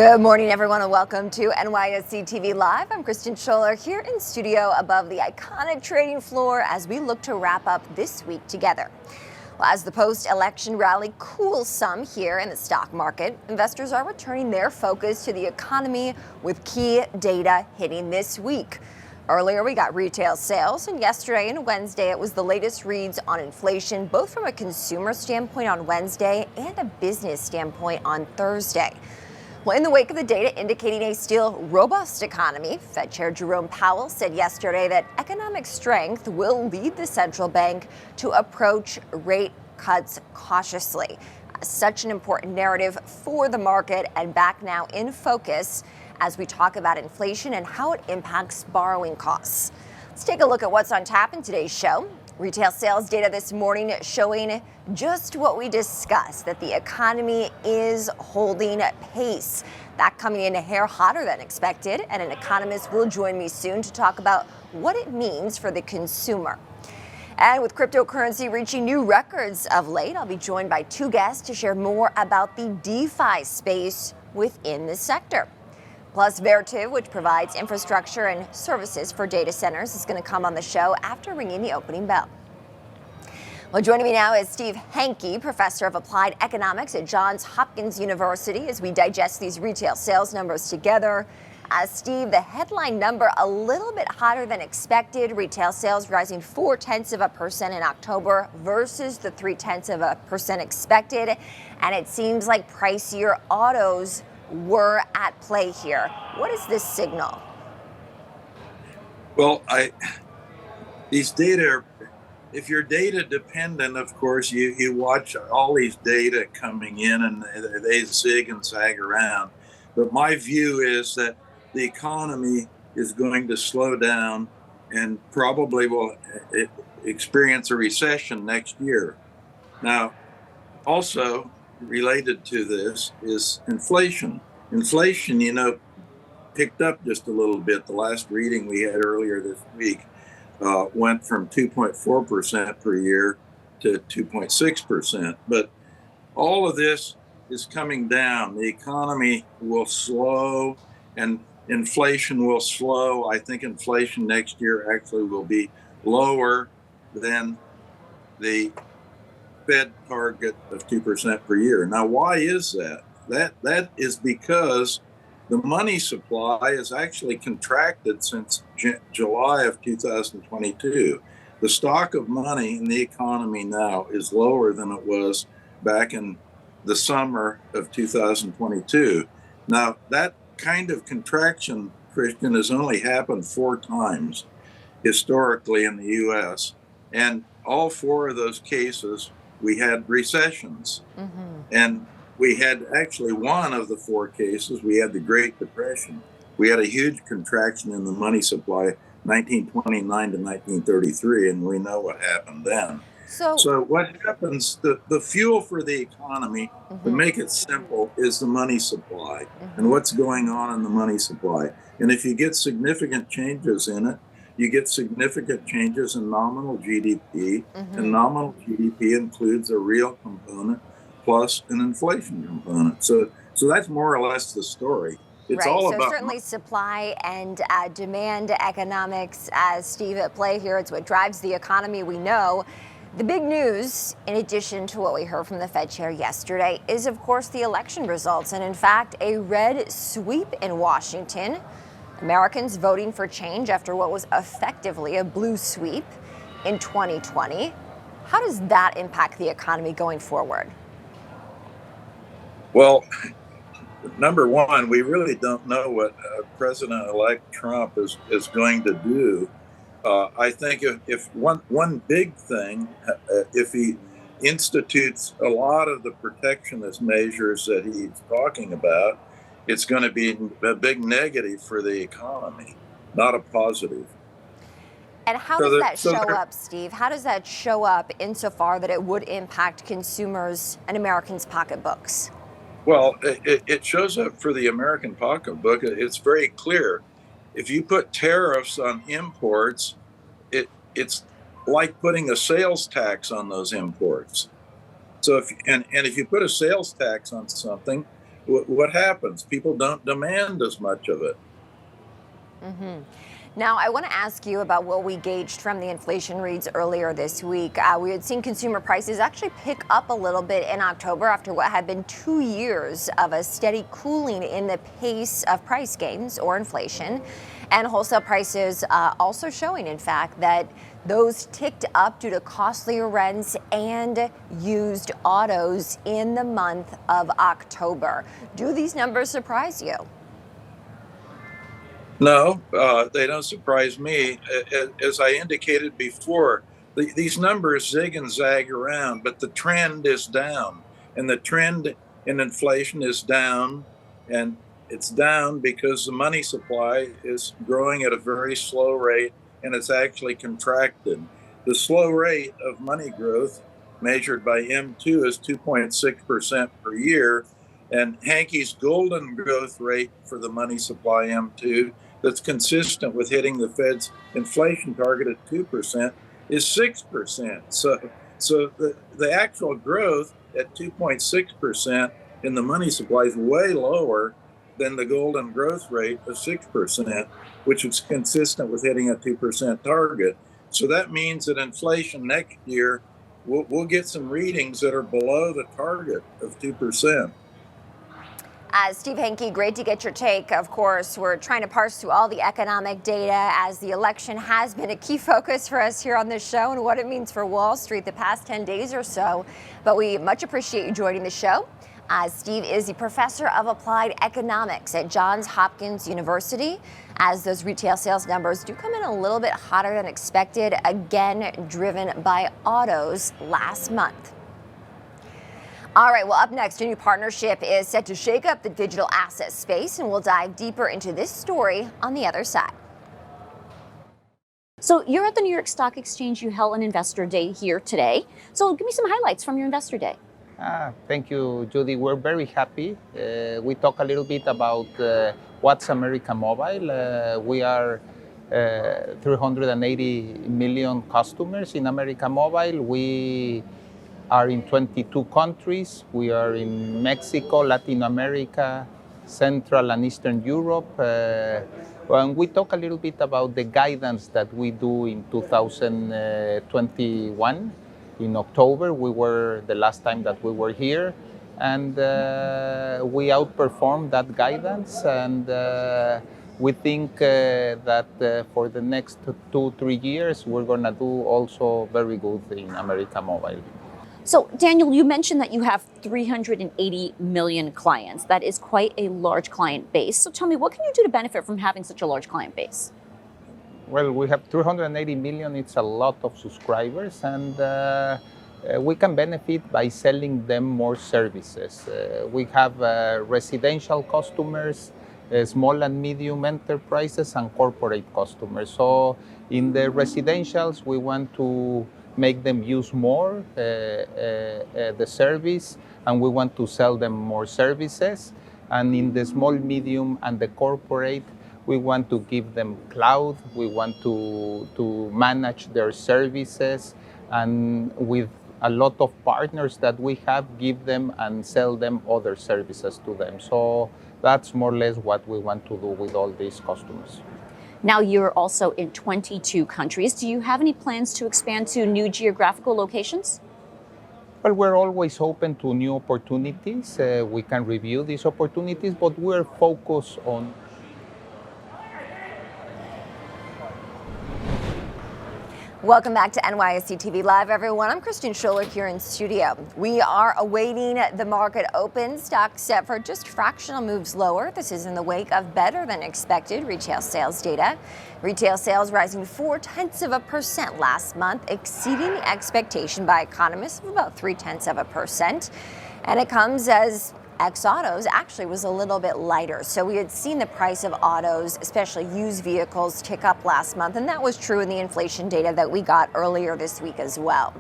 Good morning, everyone, and welcome to NYSE TV Live. I'm Kristen Scholler here in studio above the iconic trading floor as we look to wrap up this week together. Well, as the post-election rally cools some here in the stock market, investors are returning their focus to the economy with key data hitting this week. Earlier, we got retail sales, and yesterday and Wednesday, it was the latest reads on inflation, both from a consumer standpoint on Wednesday and a business standpoint on Thursday. Well, in the wake of the data indicating a still robust economy, Fed Chair Jerome Powell said yesterday that economic strength will lead the central bank to approach rate cuts cautiously. Such an important narrative for the market, and back now in focus as we talk about inflation and how it impacts borrowing costs. Let's take a look at what's on tap in today's show. Retail sales data this morning showing just what we discussed, that the economy is holding pace. That coming in a hair hotter than expected, and an economist will join me soon to talk about what it means for the consumer. And with cryptocurrency reaching new records of late, I'll be joined by two guests to share more about the DeFi space within the sector. Plus, Vertiv, which provides infrastructure and services for data centers, is going to come on the show after ringing the opening bell. Well, joining me now is Steve Hanke, professor of applied economics at Johns Hopkins University, as we digest these retail sales numbers together. Steve, the headline number a little bit hotter than expected. Retail sales rising 0.4% in October versus the 0.3% expected. And it seems like pricier autos were at play here. What is this signal? Well, these data, if you're data dependent, of course, you watch all these data coming in and they zig and zag around. But my view is that the economy is going to slow down and probably will experience a recession next year. Now, also related to this is inflation. Inflation, picked up just a little bit. The last reading we had earlier this week went from 2.4% per year to 2.6%. But all of this is coming down. The economy will slow and inflation will slow. I think inflation next year actually will be lower than the Fed target of 2% per year. Now, why is that? That is because the money supply has actually contracted since July of 2022. The stock of money in the economy now is lower than it was back in the summer of 2022. Now, that kind of contraction, Christian, has only happened 4 times historically in the U.S. And all 4 of those cases, we had recessions. Mm-hmm. And we had actually one of the 4 cases, we had the Great Depression. We had a huge contraction in the money supply, 1929 to 1933, and we know what happened then. So what happens, the fuel for the economy, mm-hmm. to make it simple, is the money supply, mm-hmm. and what's going on in the money supply. And if you get significant changes in it, you get significant changes in nominal GDP, mm-hmm. and nominal GDP includes a real component plus an inflation component. So that's more or less the story. It's right. all so about certainly supply and demand economics as Steve at play here. It's what drives the economy, we know. The big news, in addition to what we heard from the Fed chair yesterday, is of course the election results, and in fact a red sweep in Washington. Americans voting for change after what was effectively a blue sweep in 2020. How does that impact the economy going forward? Well, number one, we really don't know what President-elect Trump is going to do. I think if one big thing, if he institutes a lot of the protectionist measures that he's talking about, it's going to be a big negative for the economy, not a positive. And how does that show up, Steve? How does that show up insofar that it would impact consumers and Americans' pocketbooks? Well, it shows up for the American pocketbook. It's very clear. If you put tariffs on imports, it's like putting a sales tax on those imports. So if you put a sales tax on something, what happens? People don't demand as much of it. Now, I want to ask you about what we gauged from the inflation reads earlier this week. We had seen consumer prices actually pick up a little bit in October after what had been 2 years of a steady cooling in the pace of price gains or inflation. And wholesale prices also showing, in fact, that those ticked up due to costlier rents and used autos in the month of October. Do these numbers surprise you? No, they don't surprise me. As I indicated before, these numbers zig and zag around, but the trend is down. And the trend in inflation is down. And it's down because the money supply is growing at a very slow rate, and it's actually contracted. The slow rate of money growth, measured by M2, is 2.6% per year. And Hankey's golden growth rate for the money supply M2, that's consistent with hitting the Fed's inflation target at 2%, is 6%. So the actual growth at 2.6% in the money supply is way lower than the golden growth rate of 6%, which is consistent with hitting a 2% target. So that means that inflation next year, we'll get some readings that are below the target of 2%. Steve Hankey, great to get your take. Of course, we're trying to parse through all the economic data as the election has been a key focus for us here on this show and what it means for Wall Street the past 10 days or so. But we much appreciate you joining the show. Steve is the professor of applied economics at Johns Hopkins University. As those retail sales numbers do come in a little bit hotter than expected, again driven by autos last month. All right, well, up next, a new partnership is set to shake up the digital asset space, and we'll dive deeper into this story on the other side. So you're at the New York Stock Exchange. You held an investor day here today. So give me some highlights from your investor day. Thank you, Judy. We're very happy. We talk a little bit about what's America Mobile. We are 380 million customers in America Mobile. We are in 22 countries. We are in Mexico, Latin America, Central and Eastern Europe. And we talk a little bit about the guidance that we do in 2021. In October, we were the last time that we were here, and we outperformed that guidance. And we think that for the next 2-3 years, we're going to do also very good in America Mobile. So, Daniel, you mentioned that you have 380 million clients. That is quite a large client base. So tell me, what can you do to benefit from having such a large client base? Well, we have 380 million. It's a lot of subscribers, and we can benefit by selling them more services. We have residential customers, small and medium enterprises, and corporate customers. So in the residentials, we want to make them use more the service, and we want to sell them more services. And in the small, medium, and the corporate, we want to give them cloud. We want to manage their services, and with a lot of partners that we have, give them and sell them other services to them. So that's more or less what we want to do with all these customers. Now you're also in 22 countries. Do you have any plans to expand to new geographical locations? Well, we're always open to new opportunities. We can review these opportunities, but we're focused on. Welcome back to NYSE TV Live, everyone. I'm Kristen Scholler here in studio. We are awaiting the market open. Stocks set for just fractional moves lower. This is in the wake of better than expected retail sales data. Retail sales rising 0.4% last month, exceeding the expectation by economists of about 0.3%. And it comes as ex-autos actually was a little bit lighter. So we had seen the price of autos, especially used vehicles, tick up last month, and that was true in the inflation data that we got earlier this week as well.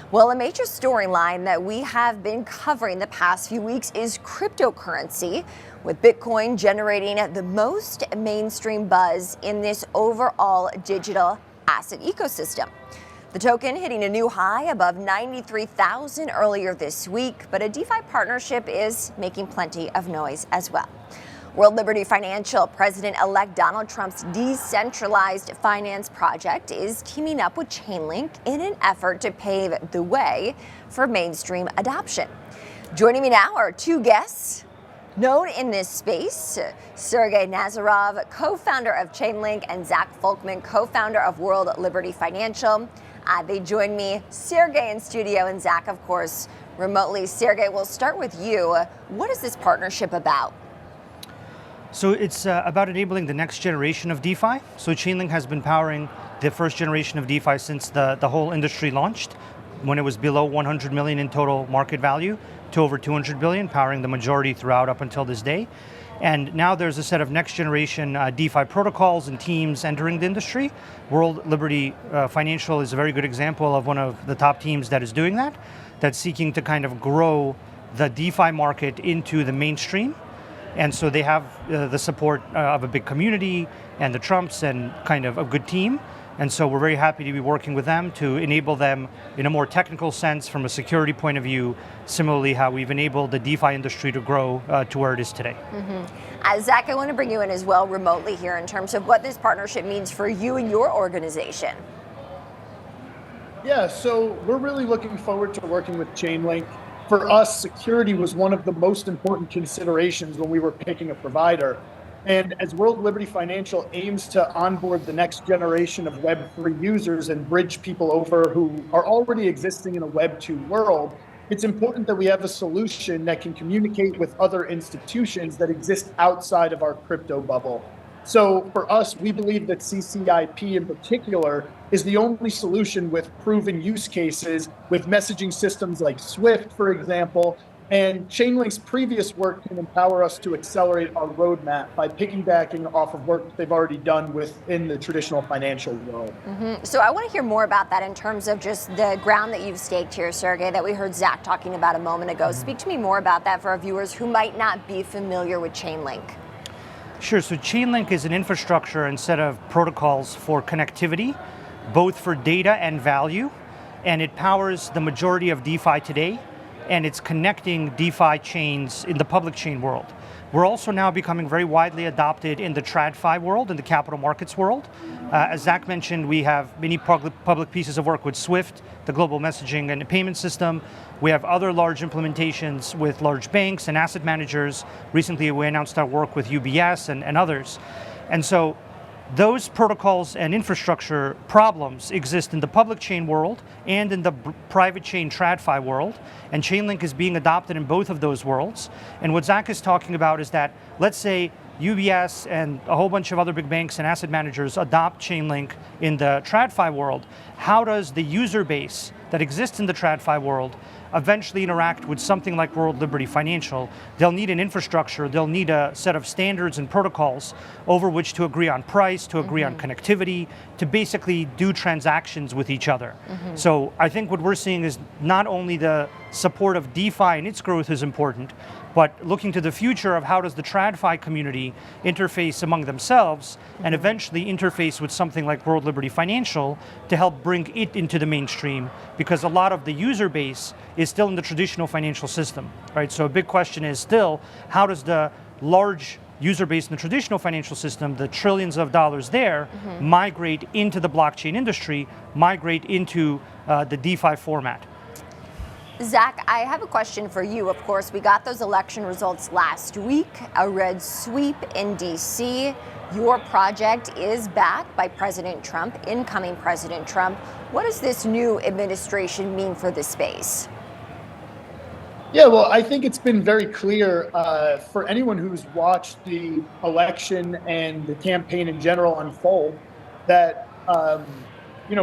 Well, a major storyline that we have been covering the past few weeks is cryptocurrency, with Bitcoin generating the most mainstream buzz in this overall digital asset ecosystem. The token hitting a new high above 93,000 earlier this week, but a DeFi partnership is making plenty of noise as well. World Liberty Financial President-elect Donald Trump's decentralized finance project is teaming up with Chainlink in an effort to pave the way for mainstream adoption. Joining me now are two guests known in this space, Sergey Nazarov, co-founder of Chainlink, and Zach Folkman, co-founder of World Liberty Financial. They join me, Sergey in studio and Zach, of course, remotely. Sergey, we'll start with you. What is this partnership about? So it's about enabling the next generation of DeFi. So Chainlink has been powering the first generation of DeFi since the whole industry launched, when it was below 100 million in total market value to over 200 billion, powering the majority throughout up until this day. And now there's a set of next generation DeFi protocols and teams entering the industry. World Liberty Financial is a very good example of one of the top teams that is doing that, that's seeking to kind of grow the DeFi market into the mainstream. And so they have the support of a big community and the Trumps and kind of a good team. And so we're very happy to be working with them to enable them in a more technical sense from a security point of view, similarly how we've enabled the DeFi industry to grow to where it is today. Zach, I want to bring you in as well remotely here in terms of what this partnership means for you and your organization. Yeah, so we're really looking forward to working with Chainlink. For us, security was one of the most important considerations when we were picking a provider. And as World Liberty Financial aims to onboard the next generation of Web3 users and bridge people over who are already existing in a Web2 world, it's important that we have a solution that can communicate with other institutions that exist outside of our crypto bubble. So for us, we believe that CCIP in particular is the only solution with proven use cases with messaging systems like Swift, for example. And Chainlink's previous work can empower us to accelerate our roadmap by piggybacking off of work they've already done within the traditional financial world. So I want to hear more about that in terms of just the ground that you've staked here, Sergey, that we heard Zach talking about a moment ago. Speak to me more about that for our viewers who might not be familiar with Chainlink. Sure, so Chainlink is an infrastructure and set of protocols for connectivity, both for data and value, and it powers the majority of DeFi today, and it's connecting DeFi chains in the public chain world. We're also now becoming very widely adopted in the TradFi world, in the capital markets world. As Zach mentioned, we have many public pieces of work with Swift, the global messaging and payment system. We have other large implementations with large banks and asset managers. Recently, we announced our work with UBS and others. And so those protocols and infrastructure problems exist in the public chain world and in the private chain TradFi world, and Chainlink is being adopted in both of those worlds. And what Zach is talking about is that, let's say UBS and a whole bunch of other big banks and asset managers adopt Chainlink in the TradFi world. How does the user base that exists in the TradFi world eventually interact with something like World Liberty Financial? They'll need an infrastructure, they'll need a set of standards and protocols over which to agree on price, to agree on connectivity, to basically do transactions with each other. So I think what we're seeing is not only the support of DeFi and its growth is important, but looking to the future of how does the TradFi community interface among themselves and eventually interface with something like World Liberty Financial to help bring it into the mainstream, because a lot of the user base is still in the traditional financial system, right? So a big question is still, how does the large user base in the traditional financial system, the trillions of dollars there, migrate into the blockchain industry, migrate into the DeFi format? Zach, I have a question for you. Of course, we got those election results last week, a red sweep in DC. Your project is backed by President Trump, incoming President Trump. What does this new administration mean for the space? Yeah, well, I think it's been very clear for anyone who's watched the election and the campaign in general unfold that,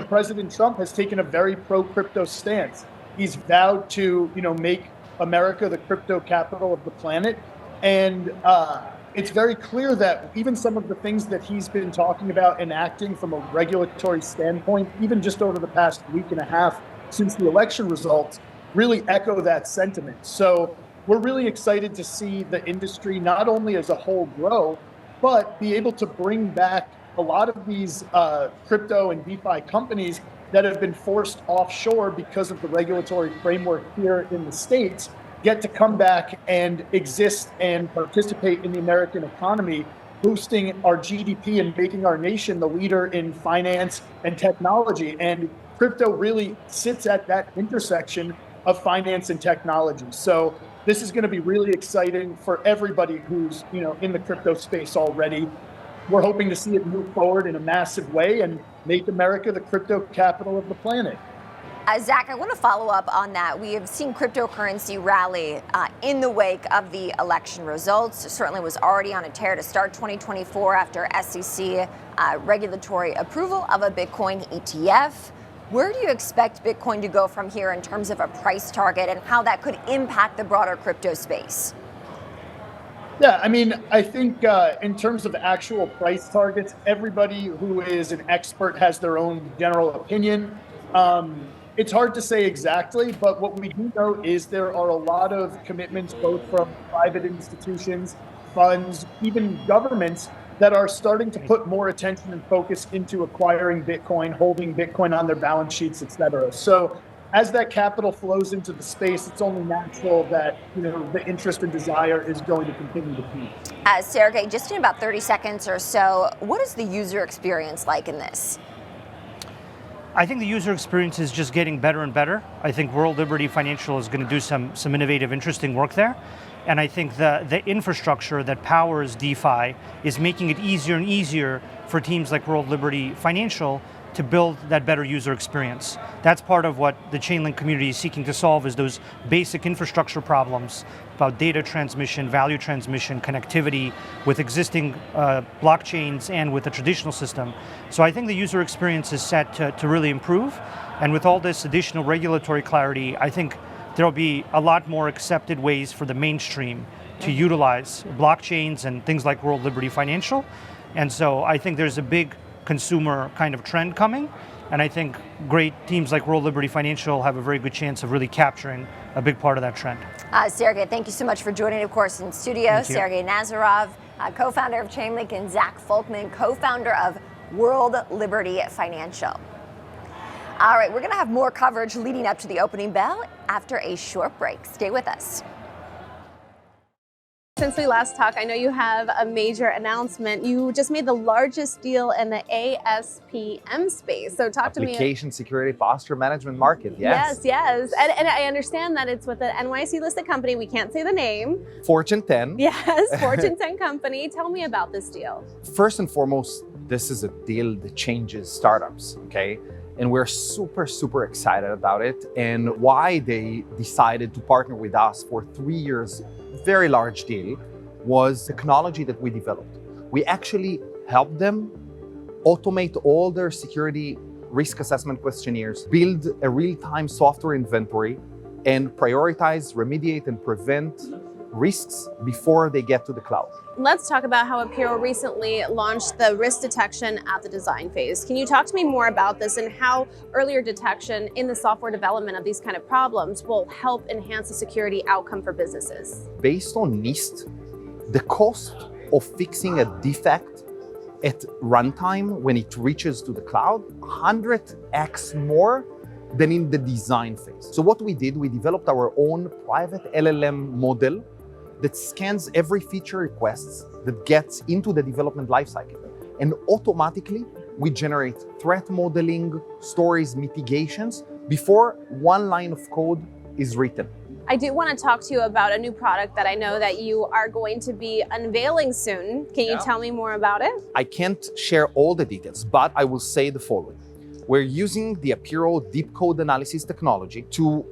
President Trump has taken a very pro-crypto stance. He's vowed to, make America the crypto capital of the planet. And it's very clear that even some of the things that he's been talking about enacting from a regulatory standpoint, even just over the past week and a half since the election results, really echo that sentiment. So we're really excited to see the industry not only as a whole grow, but be able to bring back a lot of these crypto and DeFi companies that have been forced offshore because of the regulatory framework here in the States get to come back and exist and participate in the American economy, boosting our GDP and making our nation the leader in finance and technology. And crypto really sits at that intersection of finance and technology. So this is going to be really exciting for everybody who's, in the crypto space already. We're hoping to see it move forward in a massive way and make America the crypto capital of the planet. Zach, I want to follow up on that. We have seen cryptocurrency rally in the wake of the election results. It certainly was already on a tear to start 2024 after SEC regulatory approval of a Bitcoin ETF. Where do you expect Bitcoin to go from here in terms of a price target and how that could impact the broader crypto space? Yeah, I think in terms of actual price targets, everybody who is an expert has their own general opinion. It's hard to say exactly, but what we do know is there are a lot of commitments, both from private institutions, funds, even governments, that are starting to put more attention and focus into acquiring Bitcoin, holding Bitcoin on their balance sheets, et cetera. So as that capital flows into the space, it's only natural that the interest and desire is going to continue to peak. Sergey, just in about 30 seconds or so, what is the user experience like in this? I think the user experience is just getting better and better. I think World Liberty Financial is going to do some innovative, interesting work there. And I think the infrastructure that powers DeFi is making it easier and easier for teams like World Liberty Financial to build that better user experience. That's part of what the Chainlink community is seeking to solve, is those basic infrastructure problems about data transmission, value transmission, connectivity with existing blockchains and with the traditional system. So I think the user experience is set to really improve. And with all this additional regulatory clarity, I think there'll be a lot more accepted ways for the mainstream to utilize blockchains and things like World Liberty Financial. And so I think there's a big consumer kind of trend coming, and I think great teams like World Liberty Financial have a very good chance of really capturing a big part of that trend. Sergey, thank you so much for joining, of course, in studio. Sergey Nazarov, co-founder of Chainlink, and Zach Folkman, co-founder of World Liberty Financial. All right, we're going to have more coverage leading up to the opening bell after a short break. Stay with us. Since we last talked, I know you have a major announcement. You just made the largest deal in the ASPM space. So talk to me. Application Security Posture Management market, yes. Yes. And I understand that it's with an NYSE listed company. We can't say the name. Fortune 10. Yes, Fortune 10 company. Tell me about this deal. First and foremost, this is a deal that changes startups, okay? And we're super excited about it, and why they decided to partner with us for 3 years. Very large deal was technology that we developed. We actually helped them automate all their security risk assessment questionnaires, build a real-time software inventory, and prioritize, remediate, and prevent risks before they get to the cloud. Let's talk about how Apiro recently launched the risk detection at the design phase. Can you talk to me more about this and how earlier detection in the software development of these kind of problems will help enhance the security outcome for businesses? Based on NIST, the cost of fixing a defect at runtime when it reaches to the cloud, 100x more than in the design phase. So what we did, we developed our own private LLM model that scans every feature requests that gets into the development lifecycle. And automatically, we generate threat modeling, stories, mitigations before one line of code is written. I do want to talk to you about a new product that I know that you are going to be unveiling soon. Can you tell me more about it? I can't share all the details, but I will say the following. We're using the Apiro deep code analysis technology to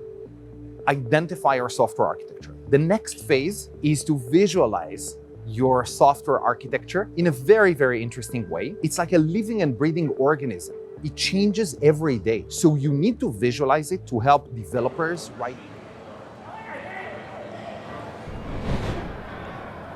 identify our software architecture. The next phase is to visualize your software architecture in a very interesting way. It's like a living and breathing organism. It changes every day. So you need to visualize it to help developers write.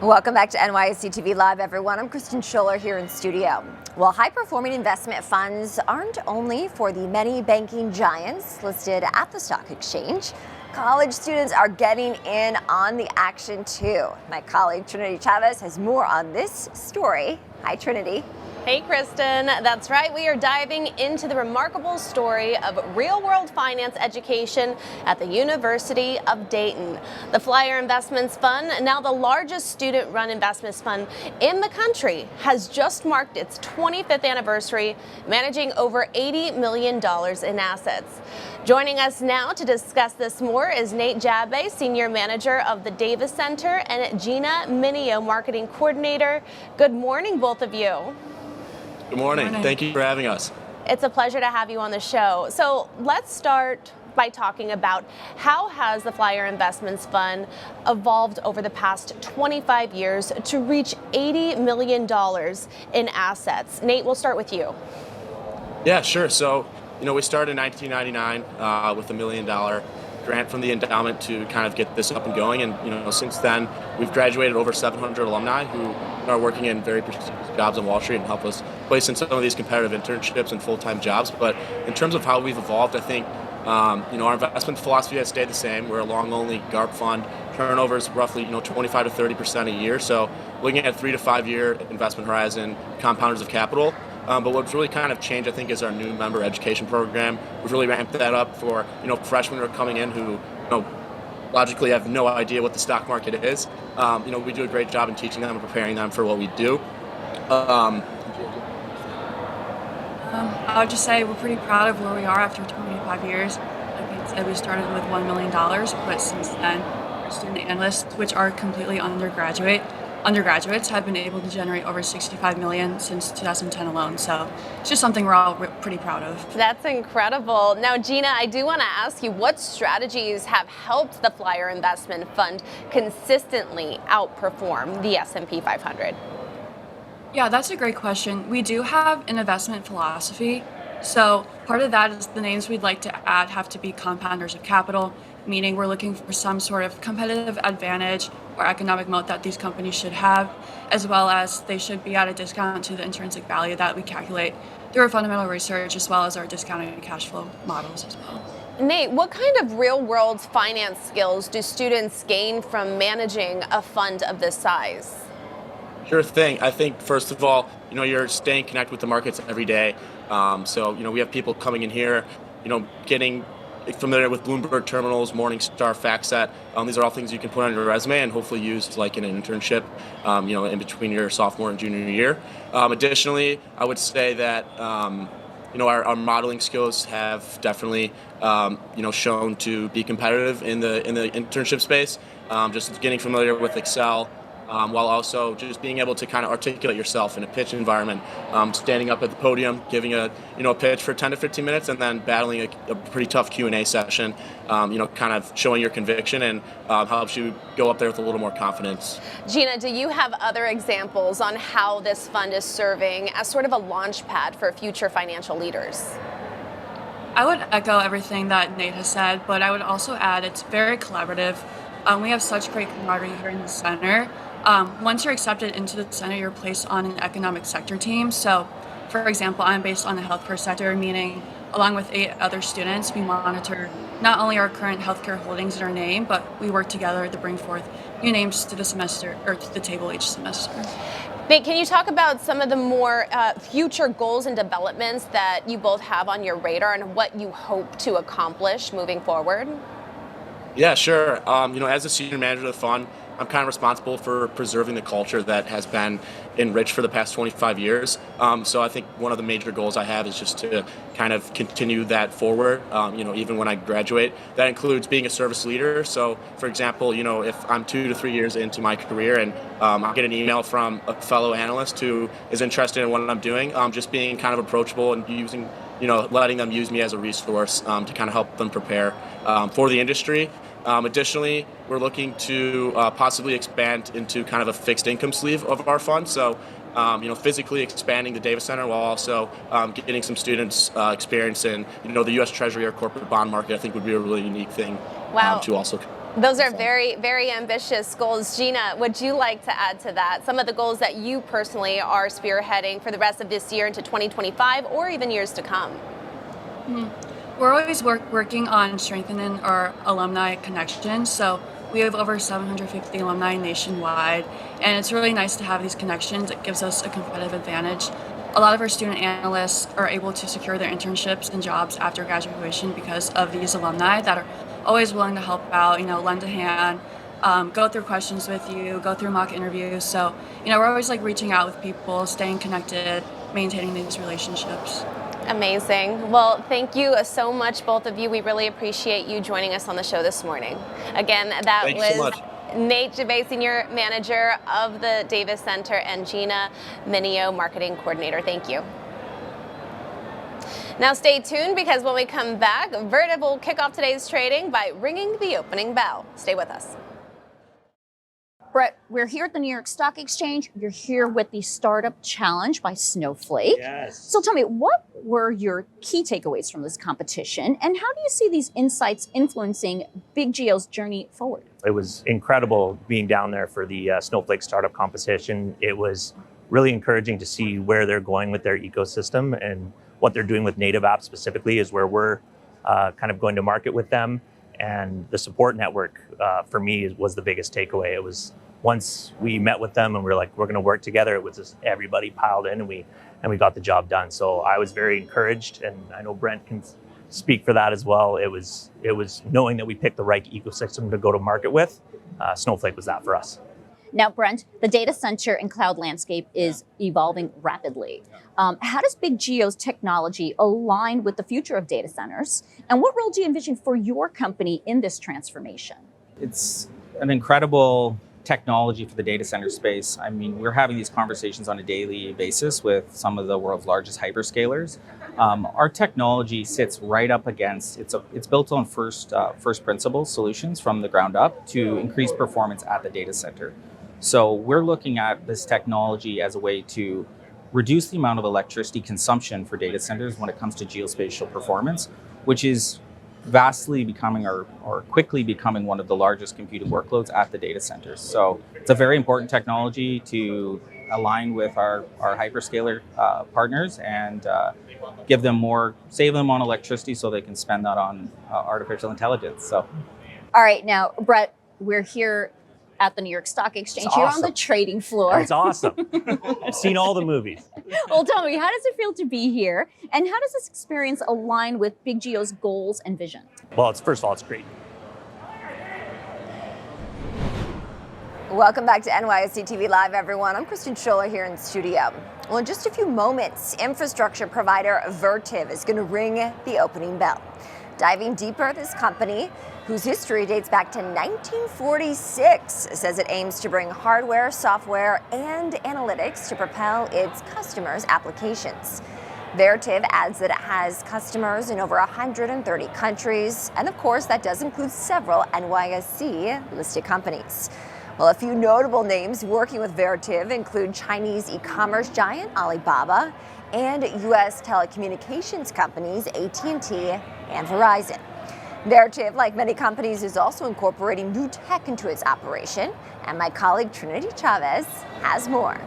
Welcome back to NYSE TV Live, everyone. I'm Kristen Scholler here in studio. Well, high-performing investment funds aren't only for the many banking giants listed at the stock exchange. College students are getting in on the action too. My colleague Trinity Chavez has more on this story Hi, Trinity. Hey, Kristen. That's right. We are diving into the remarkable story of real-world finance education at the University of Dayton. The Flyer Investments Fund, now the largest student-run investment fund in the country, has just marked its 25th anniversary, managing over $80 million in assets. Joining us now to discuss this more is Nate Jabbe, Senior Manager of the Davis Center, and Gina Minio, Marketing Coordinator. Good morning, both of you. Good morning. Thank you for having us. It's a pleasure to have you on the show. So let's start by talking about how has the Flyer Investments Fund evolved over the past 25 years to reach $80 million in assets. Nate, we'll start with you. Yeah, sure. So, we started in 1999 with $1 million grant from the endowment to kind of get this up and going. And, since then, we've graduated over 700 alumni who are working in very prestigious jobs on Wall Street and help us place in some of these competitive internships and full-time jobs. But in terms of how we've evolved, I think, our investment philosophy has stayed the same. We're a long-only GARP fund. Turnover is roughly, 25 to 30% a year. So looking at 3 to 5 year investment horizon, compounders of capital. But what's really kind of changed, I think, is our new member education program. We've really ramped that up for, freshmen who are coming in who, logically have no idea what the stock market is. We do a great job in teaching them and preparing them for what we do. I would just say we're pretty proud of where we are after 25 years. Like I said, we started with $1 million, but since then, our student analysts, which are completely undergraduates, have been able to generate over $65 million since 2010 alone. So it's just something we're all pretty proud of. That's incredible. Now, Gina, I do want to ask you, what strategies have helped the Flyer Investment Fund consistently outperform the S&P 500? Yeah, that's a great question. We do have an investment philosophy. So part of that is the names we'd like to add have to be compounders of capital, meaning we're looking for some sort of competitive advantage or economic moat that these companies should have, as well as they should be at a discount to the intrinsic value that we calculate through our fundamental research, as well as our discounted cash flow models as well. Nate, what kind of real-world finance skills do students gain from managing a fund of this size? Sure thing. I think, first of all, you're staying connected with the markets every day. So, we have people coming in here, getting familiar with Bloomberg terminals, Morningstar, FactSet. These are all things you can put on your resume and hopefully use like in an internship, in between your sophomore and junior year. Additionally, I would say that, our modeling skills have definitely, shown to be competitive in the internship space. Just getting familiar with Excel, while also just being able to kind of articulate yourself in a pitch environment, standing up at the podium, giving a pitch for 10 to 15 minutes, and then battling a pretty tough Q&A session, kind of showing your conviction and helps you go up there with a little more confidence. Gina, do you have other examples on how this fund is serving as sort of a launch pad for future financial leaders? I would echo everything that Nate has said, but I would also add it's very collaborative. We have such great camaraderie here in the center. Once you're accepted into the center, you're placed on an economic sector team. So, for example, I'm based on the healthcare sector, meaning along with 8 other students, we monitor not only our current healthcare holdings in our name, but we work together to bring forth new names to the semester or to the table each semester. Nate, can you talk about some of the more future goals and developments that you both have on your radar and what you hope to accomplish moving forward? Yeah, sure. As a senior manager of the fund, I'm kind of responsible for preserving the culture that has been enriched for the past 25 years. So I think one of the major goals I have is just to kind of continue that forward, even when I graduate. That includes being a service leader. So, for example, if I'm 2 to 3 years into my career and I get an email from a fellow analyst who is interested in what I'm doing, just being kind of approachable and using, letting them use me as a resource to kind of help them prepare for the industry. Additionally, we're looking to possibly expand into kind of a fixed income sleeve of our fund. So, physically expanding the Davis Center while also getting some students experience in, the U.S. Treasury or corporate bond market, I think would be a really unique thing to also. Those are very, very ambitious goals. Gina, would you like to add to that some of the goals that you personally are spearheading for the rest of this year into 2025 or even years to come? We're always working on strengthening our alumni connections. So We have over 750 alumni nationwide, and it's really nice to have these connections. It gives us a competitive advantage. A lot of our student analysts are able to secure their internships and jobs after graduation because of these alumni that are always willing to help out, lend a hand, go through questions with you, go through mock interviews. So, we're always like reaching out with people, staying connected, maintaining these relationships. Amazing. Well, thank you so much, both of you. We really appreciate you joining us on the show this morning. Again, that Thank you was so much. Nate Gervais, Senior Manager of the Davis Center, and Gina Minio, Marketing Coordinator. Thank you. Now stay tuned, because when we come back, Vertiv will kick off today's trading by ringing the opening bell. Stay with us. Brett, we're here at the New York Stock Exchange. You're here with the Startup Challenge by Snowflake. Yes. So tell me, what were your key takeaways from this competition, and how do you see these insights influencing Big Geo's journey forward? It was incredible being down there for the Snowflake Startup Competition. It was really encouraging to see where they're going with their ecosystem, and what they're doing with native apps specifically is where we're kind of going to market with them. And the support network for me was the biggest takeaway. It was once we met with them and we were like, we're going to work together, it was just everybody piled in, and we got the job done. So I was very encouraged, and I know Brent can speak for that as well. It was knowing that we picked the right ecosystem to go to market with. Snowflake was that for us. Now, Brent, the data center and cloud landscape is evolving rapidly. How does Big Geo's technology align with the future of data centers? And what role do you envision for your company in this transformation? It's an incredible technology for the data center space. I mean, we're having these conversations on a daily basis with some of the world's largest hyperscalers. Our technology sits right up against, it's built on first principles solutions from the ground up to increase performance at the data center. So we're looking at this technology as a way to reduce the amount of electricity consumption for data centers when it comes to geospatial performance, which is vastly becoming or quickly becoming one of the largest computing workloads at the data centers. So it's a very important technology to align with our hyperscaler partners and give them more, save them on electricity so they can spend that on artificial intelligence. So, All right, now, Brett, we're here at the New York Stock Exchange. It's You're awesome. on the trading floor. It's awesome. I've seen all the movies. Well, tell me, how does it feel to be here? And how does this experience align with Big Geo's goals and vision? Well, first of all, it's great. Welcome back to NYSE TV Live, everyone. I'm Kristen Scholler here in studio. Well, in just a few moments, infrastructure provider Vertiv is going to ring the opening bell. Diving deeper, this company, whose history dates back to 1946, says it aims to bring hardware, software, and analytics to propel its customers' applications. Vertiv adds that it has customers in over 130 countries, and of course, that does include several NYSE-listed companies. Well, a few notable names working with Vertiv include Chinese e-commerce giant Alibaba and U.S. telecommunications companies AT&T and Verizon. Vertiv, like many companies, is also incorporating new tech into its operation, and my colleague Trinity Chavez has more.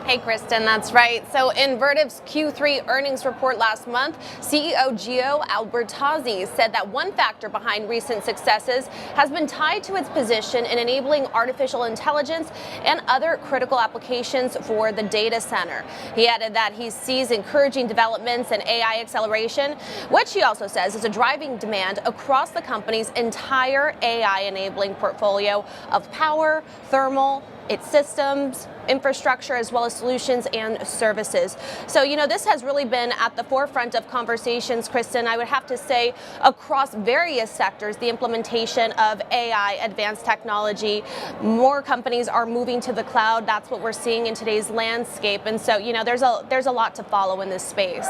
Hey, Kristen, that's right. So in Vertiv's Q3 earnings report last month, CEO Gio Albertazzi said that one factor behind recent successes has been tied to its position in enabling artificial intelligence and other critical applications for the data center. He added that he sees encouraging developments in AI acceleration, which he also says is a driving demand across the company's entire AI-enabling portfolio of power, thermal, its systems, infrastructure, as well as solutions and services. So, this has really been at the forefront of conversations, Kristen, I would have to say, across various sectors, the implementation of AI, advanced technology. More companies are moving to the cloud. That's what we're seeing in today's landscape. And so, there's a lot to follow in this space.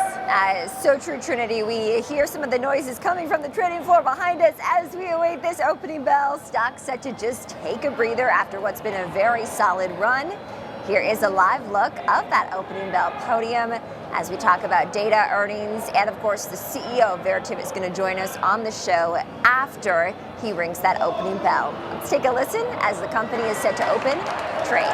So true, Trinity. We hear some of the noises coming from the trading floor behind us as we await this opening bell. Stock set to just take a breather after what's been a very solid run. Here is a live look of that opening bell podium as we talk about data, earnings, and of course the CEO of Vertiv is going to join us on the show after he rings that opening bell. Let's take a listen as the company is set to open trade.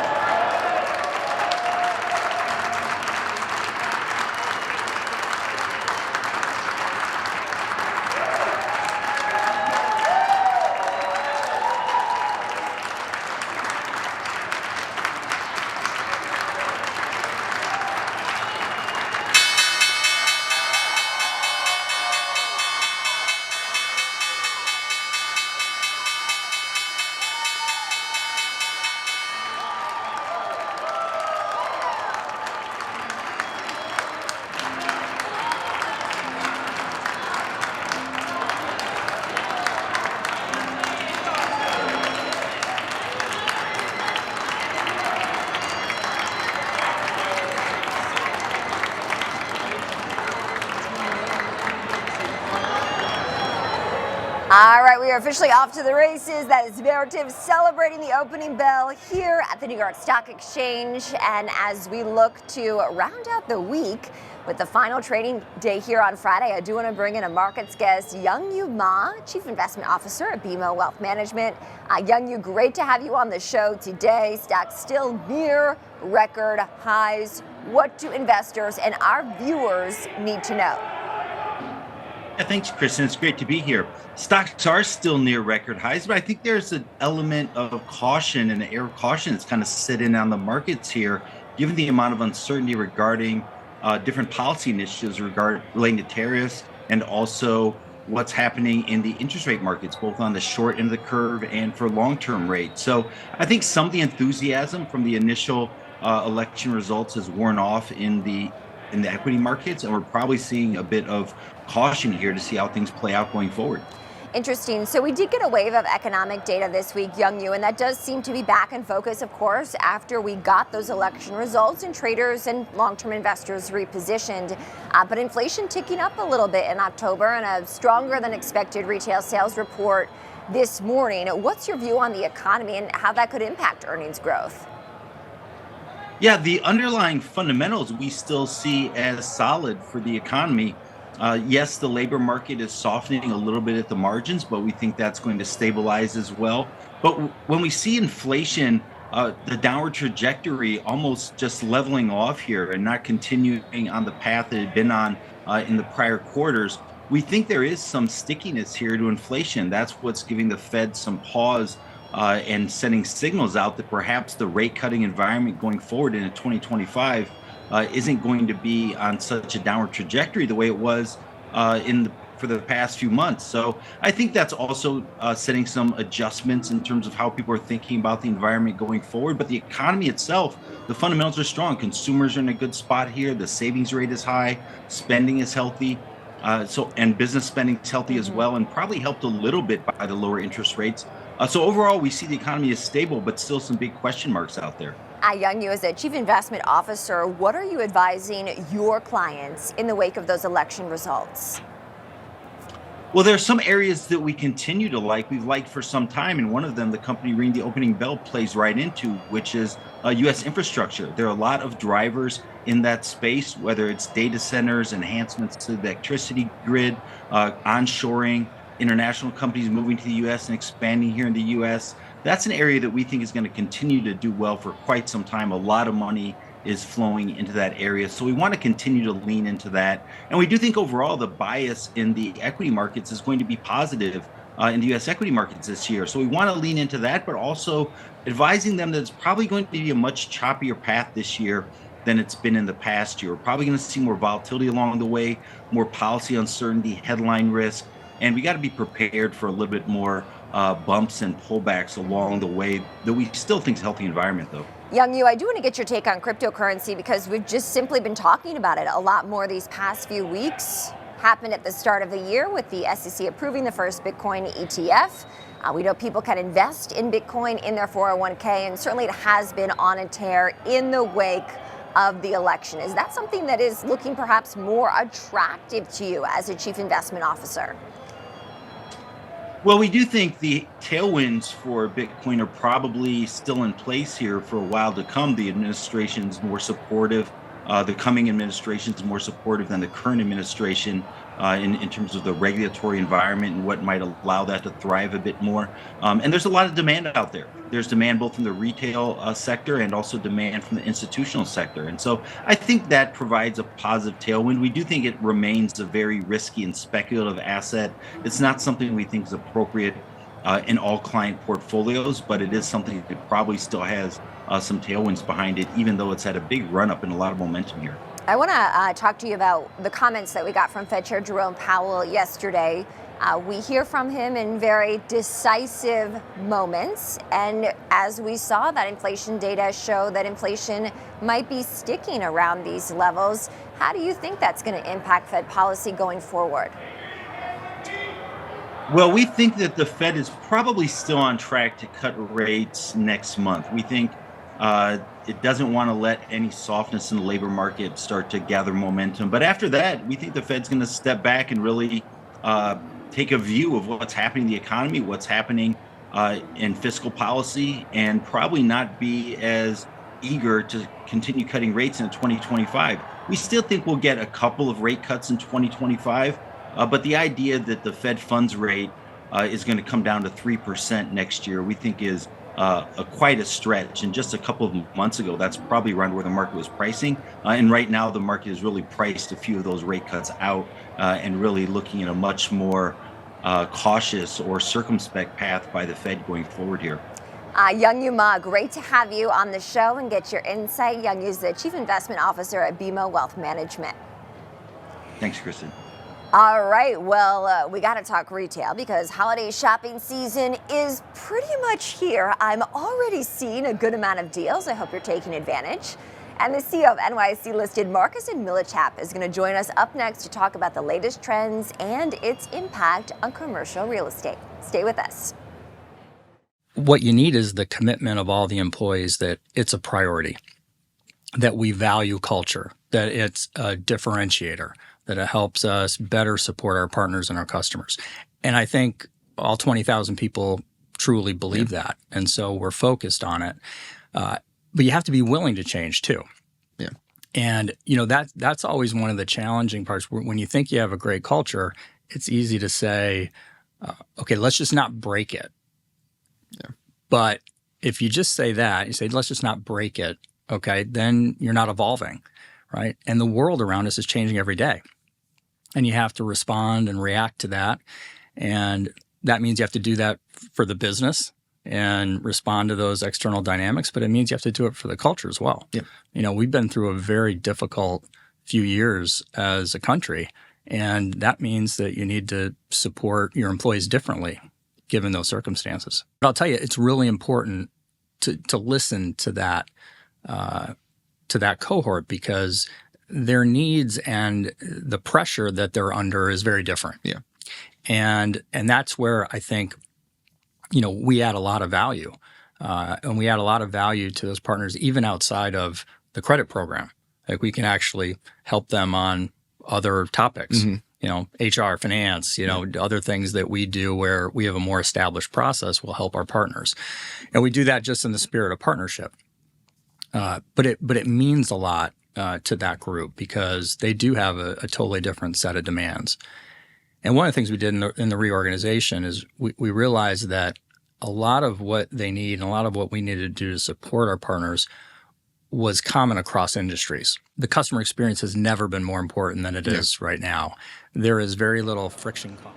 are officially off to the races. That is Vertiv celebrating the opening bell here at the New York Stock Exchange. And as we look to round out the week with the final trading day here on Friday, I do want to bring in a markets guest, Youngyu Ma, Chief Investment Officer at BMO Wealth Management. Youngyu, great to have you on the show today. Stocks still near record highs. What do investors and our viewers need to know? Yeah, thanks, Kristen. It's great to be here. Stocks are still near record highs, but I think there's an element of caution and an air of caution that's kind of sitting on the markets here, given the amount of uncertainty regarding different policy initiatives relating to tariffs and also what's happening in the interest rate markets, both on the short end of the curve and for long-term rates. So I think some of the enthusiasm from the initial election results has worn off in the equity markets, and we're probably seeing a bit of caution here to see how things play out going forward. Interesting. So we did get a wave of economic data this week, Youngyu, and that does seem to be back in focus, of course, after we got those election results and traders and long-term investors repositioned. But inflation ticking up a little bit in October and a stronger than expected retail sales report this morning. What's your view on the economy and how that could impact earnings growth? Yeah, the underlying fundamentals we still see as solid for the economy. Yes, the labor market is softening a little bit at the margins, but we think that's going to stabilize as well. But when we see inflation, the downward trajectory almost just leveling off here and not continuing on the path it had been on in the prior quarters, we think there is some stickiness here to inflation. That's what's giving the Fed some pause and sending signals out that perhaps the rate cutting environment going forward into 2025 isn't going to be on such a downward trajectory the way it was for the past few months. So I think that's also setting some adjustments in terms of how people are thinking about the environment going forward. But the economy itself, the fundamentals are strong. Consumers are in a good spot here. The savings rate is high. Spending is healthy. And business spending is healthy as well, and probably helped a little bit by the lower interest rates. So overall, we see the economy is stable, but still some big question marks out there. Youngyu, as a Chief Investment Officer, what are you advising your clients in the wake of those election results? Well, there are some areas that we continue to like. We've liked for some time, and one of them, the company ringing the opening bell, plays right into, which is U.S. infrastructure. There are a lot of drivers in that space, whether it's data centers, enhancements to the electricity grid, onshoring, international companies moving to the U.S. and expanding here in the U.S. That's an area that we think is going to continue to do well for quite some time. A lot of money is flowing into that area. So we want to continue to lean into that. And we do think overall the bias in the equity markets is going to be positive in the U.S. equity markets this year. So we want to lean into that, but also advising them that it's probably going to be a much choppier path this year than it's been in the past year. We're probably going to see more volatility along the way, more policy uncertainty, headline risk, and we got to be prepared for a little bit more bumps and pullbacks along the way that we still think is a healthy environment, though. Youngyu, I do want to get your take on cryptocurrency because we've just simply been talking about it a lot more these past few weeks. Happened at the start of the year with the SEC approving the first Bitcoin ETF. We know people can invest in Bitcoin in their 401k, and certainly it has been on a tear in the wake of the election. Is that something that is looking perhaps more attractive to you as a Chief Investment Officer? Well, we do think the tailwinds for Bitcoin are probably still in place here for a while to come. The administration's more supportive. The coming administration is more supportive than the current administration in terms of the regulatory environment and what might allow that to thrive a bit more. And there's a lot of demand out there. There's demand both from the retail sector and also demand from the institutional sector. And so I think that provides a positive tailwind. We do think it remains a very risky and speculative asset. It's not something we think is appropriate in all client portfolios, but it is something that probably still has some tailwinds behind it, even though it's had a big run up and a lot of momentum here. I want to talk to you about the comments that we got from Fed Chair Jerome Powell yesterday. We hear from him in very decisive moments, and as we saw, that inflation data show that inflation might be sticking around these levels. How do you think that's going to impact Fed policy going forward? Well, we think that the Fed is probably still on track to cut rates next month. We think it doesn't want to let any softness in the labor market start to gather momentum. But after that, we think the Fed's going to step back and really take a view of what's happening in the economy, what's happening in fiscal policy, and probably not be as eager to continue cutting rates in 2025. We still think we'll get a couple of rate cuts in 2025, but the idea that the Fed funds rate is going to come down to 3% next year, we think is quite a stretch. And just a couple of months ago, that's probably around where the market was pricing. And right now, the market has really priced a few of those rate cuts out and really looking at a much more cautious or circumspect path by the Fed going forward here. Youngyu Ma, great to have you on the show and get your insight. Youngyu is the Chief Investment Officer at BMO Wealth Management. Thanks, Kristen. All right, well, we got to talk retail because holiday shopping season is pretty much here. I'm already seeing a good amount of deals. I hope you're taking advantage. And the CEO of NYSE listed Marcus & Millichap is going to join us up next to talk about the latest trends and its impact on commercial real estate. Stay with us. What you need is the commitment of all the employees that it's a priority, that we value culture, that it's a differentiator, that it helps us better support our partners and our customers. And I think all 20,000 people truly believe that. And so we're focused on it. But you have to be willing to change too. Yeah. And, you know, that's always one of the challenging parts. When you think you have a great culture, it's easy to say, okay, let's just not break it. Yeah. But if you just say that, you say, let's just not break it, okay, then you're not evolving, right? And the world around us is changing every day. And you have to respond and react to that. And that means you have to do that for the business and respond to those external dynamics, but it means you have to do it for the culture as well. Yeah. You know, we've been through a very difficult few years as a country, and that means that you need to support your employees differently given those circumstances. But I'll tell you, it's really important to listen to that cohort because their needs and the pressure that they're under is very different. Yeah. And that's where I think, you know, we add a lot of value. And we add a lot of value to those partners, even outside of the credit program. Like we can actually help them on other topics, Mm-hmm. you know, HR, finance, you know, other things that we do where we have a more established process will help our partners. And we do that just in the spirit of partnership. But it means a lot to that group because they do have a totally different set of demands. And one of the things we did in the reorganization is we realized that a lot of what they need and a lot of what we needed to do to support our partners was common across industries. The customer experience has never been more important than it is right now. There is very little friction cost.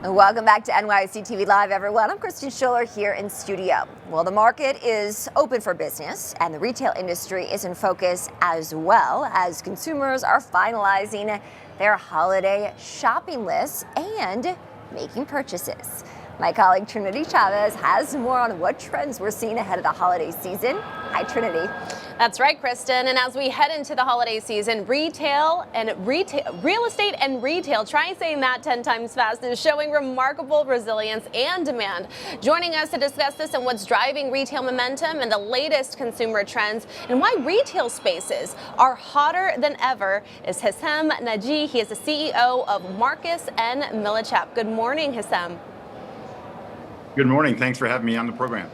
Welcome back to NYSE TV Live, everyone. I'm Kristen Scholler here in studio. Well, the market is open for business, and the retail industry is in focus as well as consumers are finalizing their holiday shopping lists and making purchases. My colleague Trinity Chavez has more on what trends we're seeing ahead of the holiday season. Hi, Trinity. That's right, Kristen. And as we head into the holiday season, real estate and retail, try saying that 10 times fast, is showing remarkable resilience and demand. Joining us to discuss this and what's driving retail momentum and the latest consumer trends and why retail spaces are hotter than ever is Hissam Naji. He is the CEO of Marcus & Millichap. Good morning, Hissam. Good morning. Thanks for having me on the program.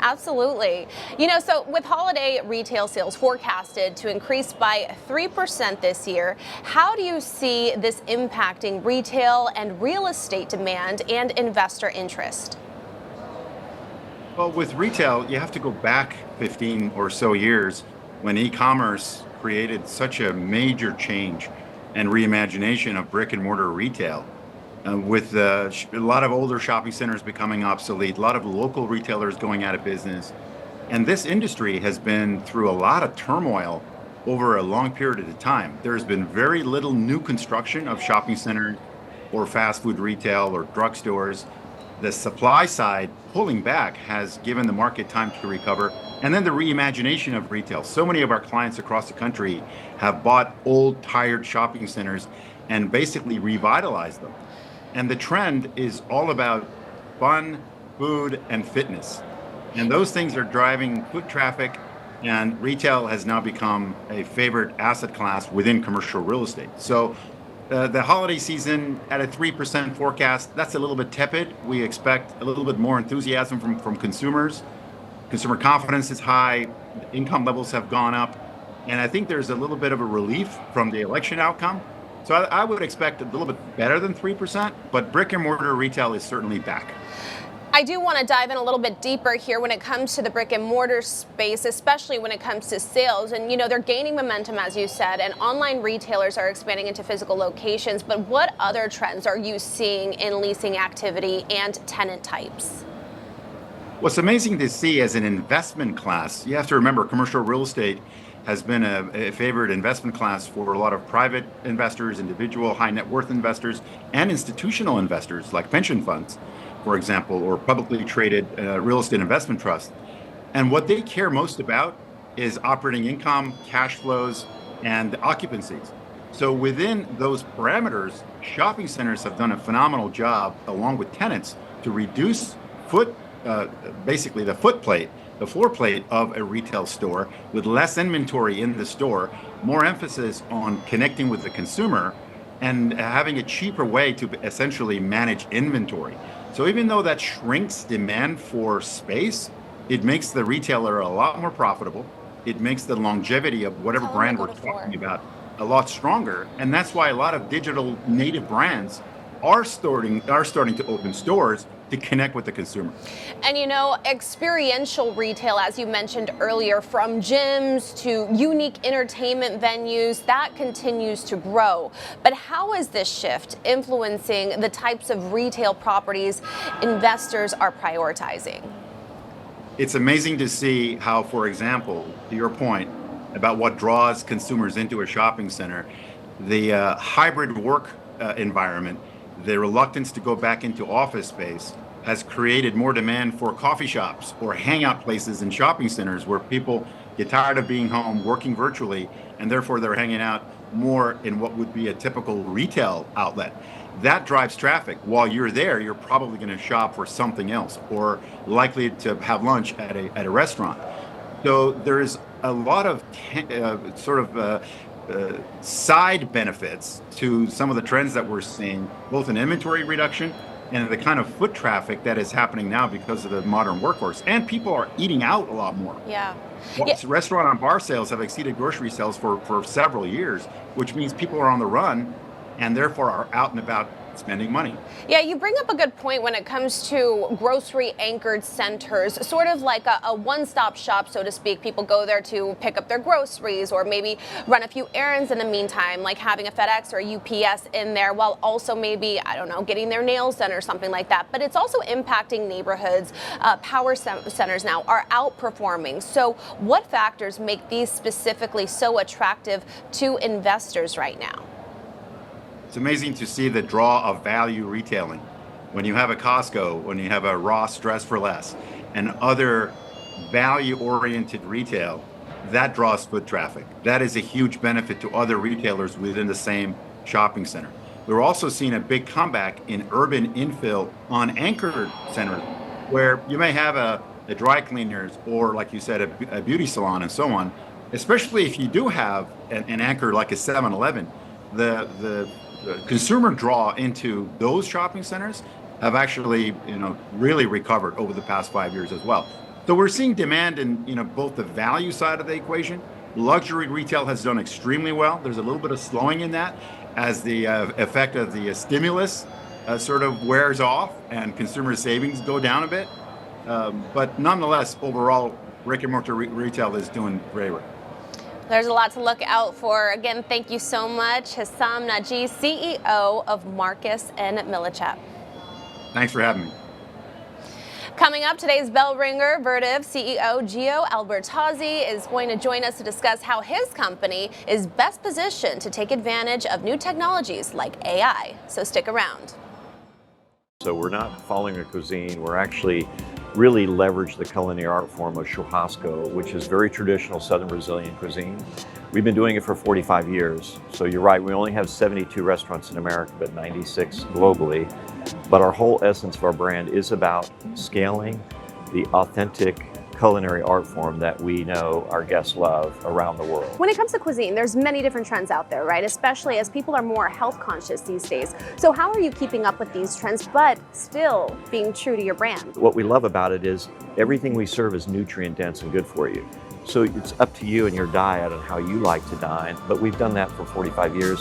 Absolutely. You know, so with holiday retail sales forecasted to increase by 3% this year, how do you see this impacting retail and real estate demand and investor interest? Well, with retail, you have to go back 15 or so years when e-commerce created such a major change and reimagination of brick and mortar retail. With a lot of older shopping centers becoming obsolete, a lot of local retailers going out of business. And this industry has been through a lot of turmoil over a long period of time. There's been very little new construction of shopping centers or fast food retail or drugstores. The supply side pulling back has given the market time to recover. And then the reimagination of retail. So many of our clients across the country have bought old, tired shopping centers and basically revitalized them. And the trend is all about fun, food, and fitness. And those things are driving foot traffic, and retail has now become a favorite asset class within commercial real estate. So The holiday season at a 3% forecast, that's a little bit tepid. We expect a little bit more enthusiasm from consumers. Consumer confidence is high, income levels have gone up, and I think there's a little bit of a relief from the election outcome. So I would expect a little bit better than 3%, but brick and mortar retail is certainly back. I do want to dive in a little bit deeper here when it comes to the brick and mortar space, especially when it comes to sales. And, you know, they're gaining momentum, as you said, and online retailers are expanding into physical locations. But what other trends are you seeing in leasing activity and tenant types? What's amazing to see as an investment class, you have to remember commercial real estate has been a favored investment class for a lot of private investors, individual high net worth investors, and institutional investors like pension funds, for example, or publicly traded real estate investment trusts. And what they care most about is operating income, cash flows, and occupancies. So within those parameters, shopping centers have done a phenomenal job, along with tenants, to reduce basically the footplate, the floor plate of a retail store, with less inventory in the store, more emphasis on connecting with the consumer, and having a cheaper way to essentially manage inventory. So even though that shrinks demand for space, it makes the retailer a lot more profitable. It makes the longevity of whatever brand we're talking about a lot stronger. And that's why a lot of digital native brands are starting to open stores to connect with the consumer. And you know, experiential retail, as you mentioned earlier, from gyms to unique entertainment venues, that continues to grow. But how is this shift influencing the types of retail properties investors are prioritizing? It's amazing to see how, for example, to your point about what draws consumers into a shopping center, the hybrid work environment, the reluctance to go back into office space has created more demand for coffee shops or hangout places in shopping centers where people get tired of being home, working virtually, and therefore they're hanging out more in what would be a typical retail outlet. That drives traffic. While you're there, you're probably going to shop for something else or likely to have lunch at a restaurant. So there's a lot of side benefits to some of the trends that we're seeing, both in inventory reduction and the kind of foot traffic that is happening now because of the modern workforce. And people are eating out a lot more. Yeah. Restaurant and bar sales have exceeded grocery sales for several years, which means people are on the run and therefore are out and about spending money. Yeah, you bring up a good point when it comes to grocery anchored centers, sort of like a one-stop shop, so to speak. People go there to pick up their groceries or maybe run a few errands in the meantime, like having a FedEx or a UPS in there, while also maybe, I don't know, getting their nails done or something like that. But it's also impacting neighborhoods. Power centers now are outperforming. So what factors make these specifically so attractive to investors right now? It's amazing to see the draw of value retailing. When you have a Costco, when you have a Ross Dress for Less, and other value-oriented retail, that draws foot traffic. That is a huge benefit to other retailers within the same shopping center. We're also seeing a big comeback in urban infill on anchored centers, where you may have a dry cleaners or, like you said, a beauty salon and so on. Especially if you do have an anchor like a 7-Eleven, the consumer draw into those shopping centers have actually, really recovered over the past 5 years as well. So we're seeing demand in, both the value side of the equation. Luxury retail has done extremely well. There's a little bit of slowing in that as the effect of the stimulus sort of wears off and consumer savings go down a bit. But nonetheless, overall, brick and mortar retail is doing very well. There's a lot to look out for. Again, thank you so much, Hissam Naji, CEO of Marcus & Millichap. Thanks for having me. Coming up, today's bell ringer, Vertiv CEO Gio Albertazzi is going to join us to discuss how his company is best positioned to take advantage of new technologies like AI. So stick around. So we're not following a cuisine, we're actually really leverage the culinary art form of churrasco, which is very traditional Southern Brazilian cuisine. We've been doing it for 45 years. So you're right, we only have 72 restaurants in America, but 96 globally. But our whole essence of our brand is about scaling the authentic culinary art form that we know our guests love around the world. When it comes to cuisine, there's many different trends out there, right? Especially as people are more health conscious these days. So how are you keeping up with these trends, but still being true to your brand? What we love about it is everything we serve is nutrient dense and good for you. So it's up to you and your diet and how you like to dine, but we've done that for 45 years.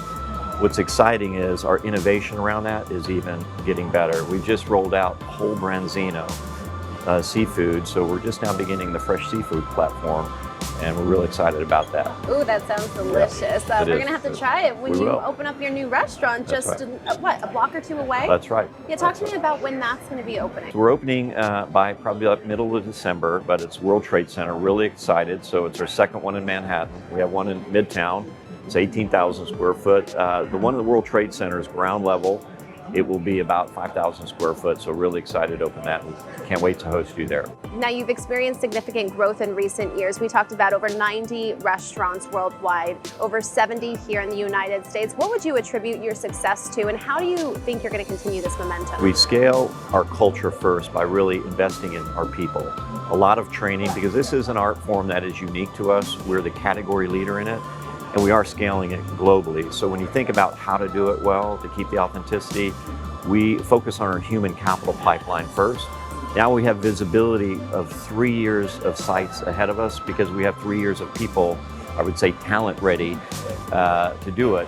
What's exciting is our innovation around that is even getting better. We've just rolled out whole branzino seafood, so we're just now beginning the fresh seafood platform, and we're really excited about that. Ooh, that sounds delicious. Yeah, we're going to have to try it when you open up your new restaurant, That's just right. a block or two away? That's right. Yeah, talk to me about when that's going to be opening. So we're opening by probably like middle of December, but it's World Trade Center. Really excited. So it's our second one in Manhattan. We have one in Midtown. It's 18,000 square foot. The one in the World Trade Center is ground level. It will be about 5,000 square foot, so really excited to open that. Can't wait to host you there. Now, you've experienced significant growth in recent years. We talked about over 90 restaurants worldwide, over 70 here in the United States. What would you attribute your success to, and how do you think you're going to continue this momentum? We scale our culture first by really investing in our people. A lot of training, because this is an art form that is unique to us. We're the category leader in it, and we are scaling it globally. So when you think about how to do it well, to keep the authenticity, we focus on our human capital pipeline first. Now we have visibility of 3 years of sites ahead of us because we have 3 years of people, I would say talent ready to do it.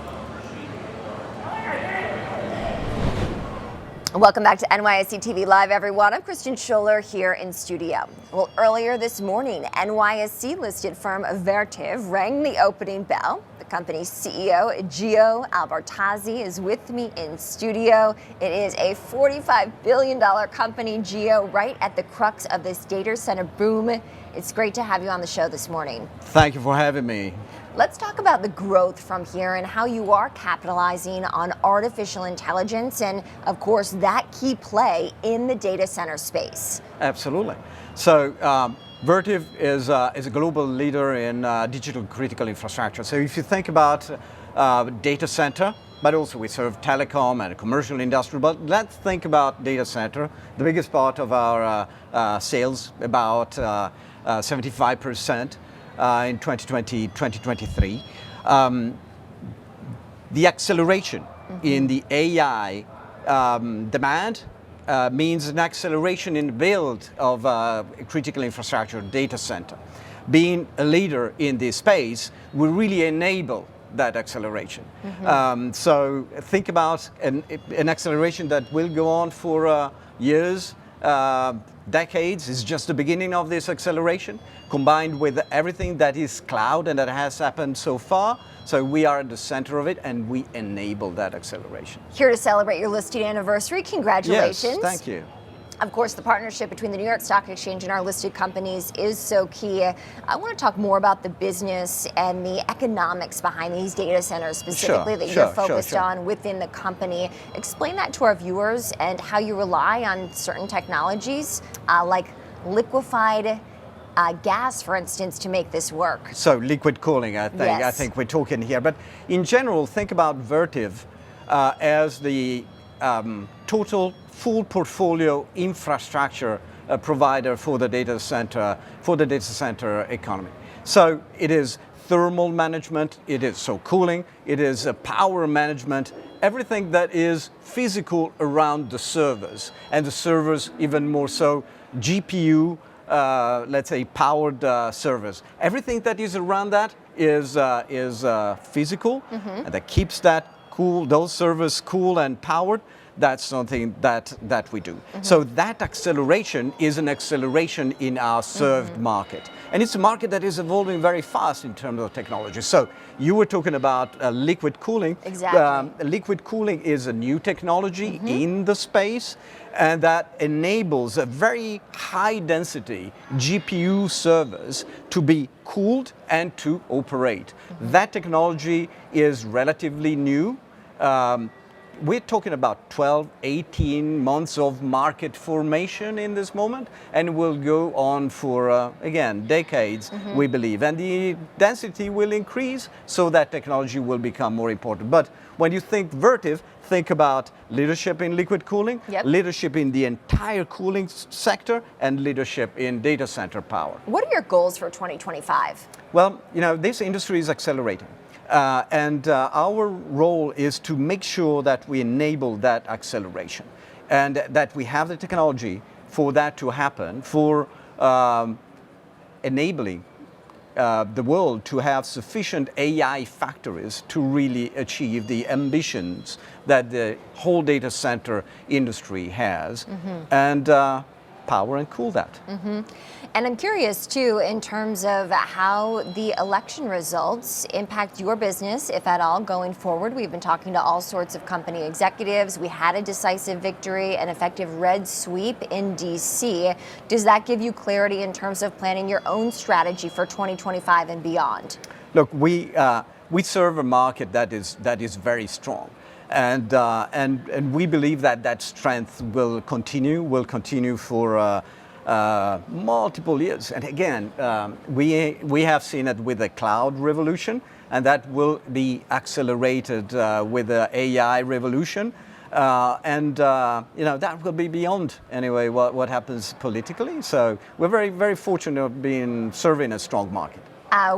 Welcome back to NYSE TV Live, everyone. I'm Kristen Scholler here in studio. Well, earlier this morning, NYSE-listed firm Vertiv rang the opening bell. The company's CEO, Gio Albertazzi, is with me in studio. It is a $45 billion company, Gio, right at the crux of this data center boom. It's great to have you on the show this morning. Thank you for having me. Let's talk about the growth from here and how you are capitalizing on artificial intelligence and, of course, that key play in the data center space. Absolutely. So Vertiv is a global leader in digital critical infrastructure. So if you think about data center, but also we serve telecom and commercial industrial, but let's think about data center. The biggest part of our sales, about 75%. In 2020, 2023. The acceleration in the AI demand means an acceleration in the build of critical infrastructure data center. Being a leader in this space will really enable that acceleration. So think about an acceleration that will go on for years, decades. Is just the beginning of this acceleration, combined with everything that is cloud and that has happened so far. So we are at the center of it, and we enable that acceleration. Here to celebrate your listing anniversary. Congratulations. Yes, thank you. Of course, the partnership between the New York Stock Exchange and our listed companies is so key. I want to talk more about the business and the economics behind these data centers specifically that you're focused on within the company. Explain that to our viewers and how you rely on certain technologies like liquefied gas, for instance, to make this work. So liquid cooling, I think. Yes. I think we're talking here. But in general, think about Vertiv as the total full portfolio infrastructure provider for the data center economy. So it is thermal management, it is cooling, it is power management, everything that is physical around the servers, and the servers even more so GPU, let's say powered servers. Everything that is around that is physical, and that keeps that cool, those servers cool and powered. That's something that we do. So that acceleration is an acceleration in our served market. And it's a market that is evolving very fast in terms of technology. So you were talking about liquid cooling. Exactly. Liquid cooling is a new technology in the space, and that enables a very high density GPU servers to be cooled and to operate. That technology is relatively new. we're talking about 12, 18 months of market formation in this moment, and will go on for, again, decades, we believe. And the density will increase, so that technology will become more important. But when you think Vertiv, think about leadership in liquid cooling, leadership in the entire cooling sector, and leadership in data center power. What are your goals for 2025? Well, you know, this industry is accelerating. And our role is to make sure that we enable that acceleration and that we have the technology for that to happen, for enabling the world to have sufficient AI factories to really achieve the ambitions that the whole data center industry has, and power and cool that. And I'm curious too, in terms of how the election results impact your business, if at all, going forward. We've been talking to all sorts of company executives. We had a decisive victory, an effective red sweep in DC. Does that give you clarity in terms of planning your own strategy for 2025 and beyond? Look, we serve a market that is very strong. And we believe that that strength will continue for multiple years. And again, we have seen it with the cloud revolution, and that will be accelerated with the AI revolution. And you know, that will be beyond anyway what happens politically. So we're very, very fortunate of being serving a strong market.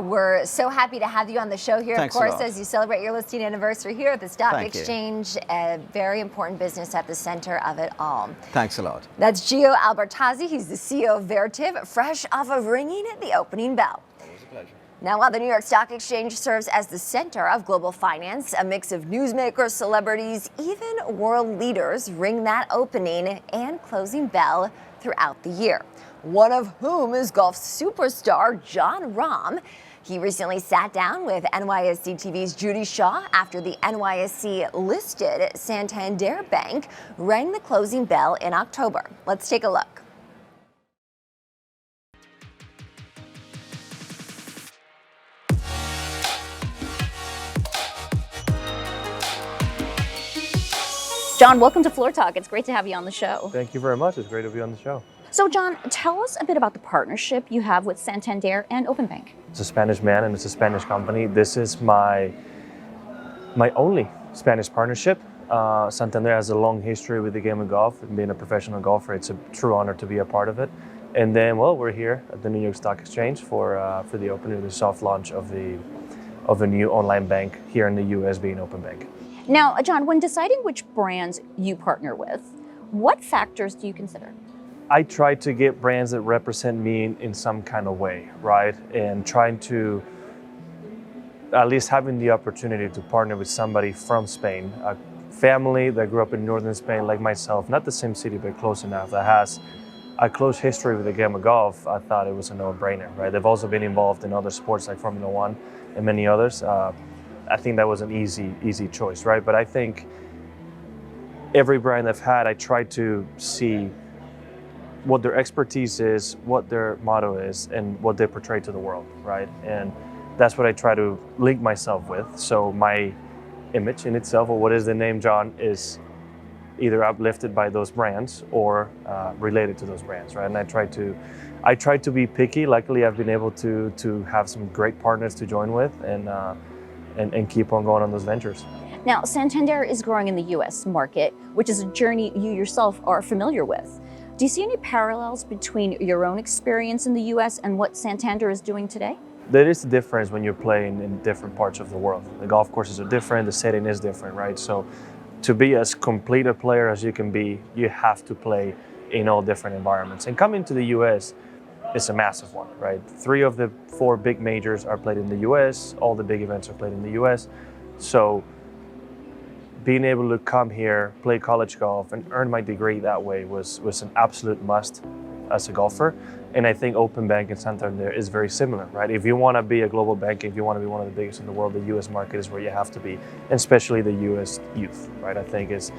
We're so happy to have you on the show here, Thanks of course, as you celebrate your listing anniversary here at the Stock Thank you. Exchange, a very important business at the center of it all. Thanks a lot. That's Gio Albertazzi. He's the CEO of Vertiv, fresh off of ringing the opening bell. Always a pleasure. Now, while the New York Stock Exchange serves as the center of global finance, a mix of newsmakers, celebrities, even world leaders ring that opening and closing bell throughout the year. One of whom is golf superstar Jon Rahm. He recently sat down with NYSE TV's Judy Shaw after the NYSE-listed Santander Bank rang the closing bell in October. Let's take a look. John, welcome to Floor Talk. It's great to have you on the show. Thank you very much. It's great to be on the show. So, John, tell us a bit about the partnership you have with Santander and Openbank. It's a Spanish man and it's a Spanish company. This is my only Spanish partnership. Santander has a long history with the game of golf and being a professional golfer. It's a true honor to be a part of it. And then, well, we're here at the New York Stock Exchange for the opening, the soft launch of a new online bank here in the U.S. being Openbank. Now, John, when deciding which brands you partner with, what factors do you consider? I try to get brands that represent me in some kind of way, right? And trying to, at least having the opportunity to partner with somebody from Spain, a family that grew up in northern Spain like myself, not the same city, but close enough, that has a close history with the game of golf. I thought it was a no-brainer, right? They've also been involved in other sports like Formula One and many others. I think that was an easy choice, right? But I think every brand I've had, I try to see what their expertise is, what their motto is, and what they portray to the world, right? And that's what I try to link myself with. So my image in itself, or what is the name John, is either uplifted by those brands or related to those brands, right? And I try to be picky. Luckily, I've been able to have some great partners to join with and keep on going on those ventures. Now, Santander is growing in the U.S. market, which is a journey you yourself are familiar with. Do you see any parallels between your own experience in the U.S. and what Santander is doing today? There is a difference when you're playing in different parts of the world. The golf courses are different, the setting is different, right? So to be as complete a player as you can be, you have to play in all different environments. And coming to the U.S. is a massive one, right? 3 of the 4 big majors are played in the U.S. All the big events are played in the U.S. So being able to come here, play college golf, and earn my degree that way was an absolute must as a golfer. And I think Openbank and Santander is very similar, right? If you want to be a global bank, if you want to be one of the biggest in the world, the U.S. market is where you have to be, and especially the U.S. youth, right? I think is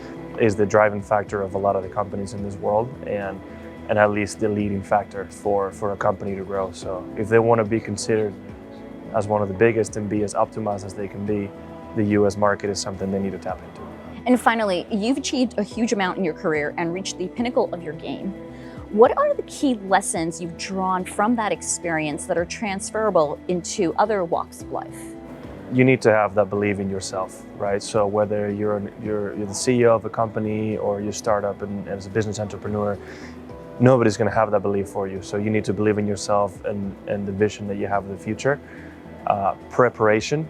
the driving factor of a lot of the companies in this world, and at least the leading factor for a company to grow. So if they want to be considered as one of the biggest and be as optimized as they can be, the U.S. market is something they need to tap into. And finally, you've achieved a huge amount in your career and reached the pinnacle of your game. What are the key lessons you've drawn from that experience that are transferable into other walks of life? You need to have that belief in yourself, right? So whether you're the CEO of a company or you start up as a business entrepreneur, nobody's going to have that belief for you. So you need to believe in yourself and the vision that you have in the future. Preparation,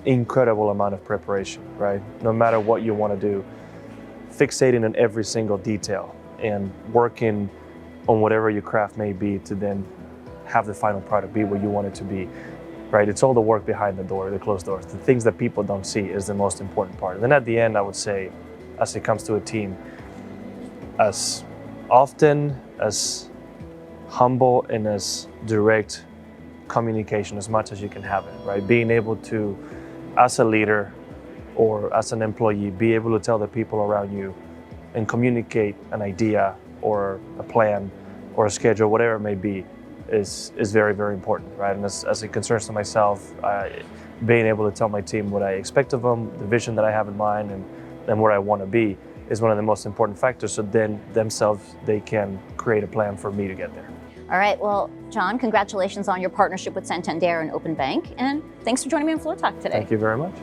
incredible amount of preparation, right? No matter what you want to do, fixating on every single detail and working on whatever your craft may be to then have the final product be what you want it to be, right? It's all the work behind the door, the closed doors. The things that people don't see is the most important part. And then at the end, I would say, as it comes to a team, as often, as humble and as direct communication as much as you can have it, right? Being able to, as a leader or as an employee, be able to tell the people around you and communicate an idea or a plan or a schedule, whatever it may be, is very, very important, right? And as it concerns to myself, being able to tell my team what I expect of them, the vision that I have in mind, and where I want to be is one of the most important factors. So then themselves, they can create a plan for me to get there. All right, well, John, congratulations on your partnership with Santander and Open Bank, and thanks for joining me on Floor Talk today. Thank you very much.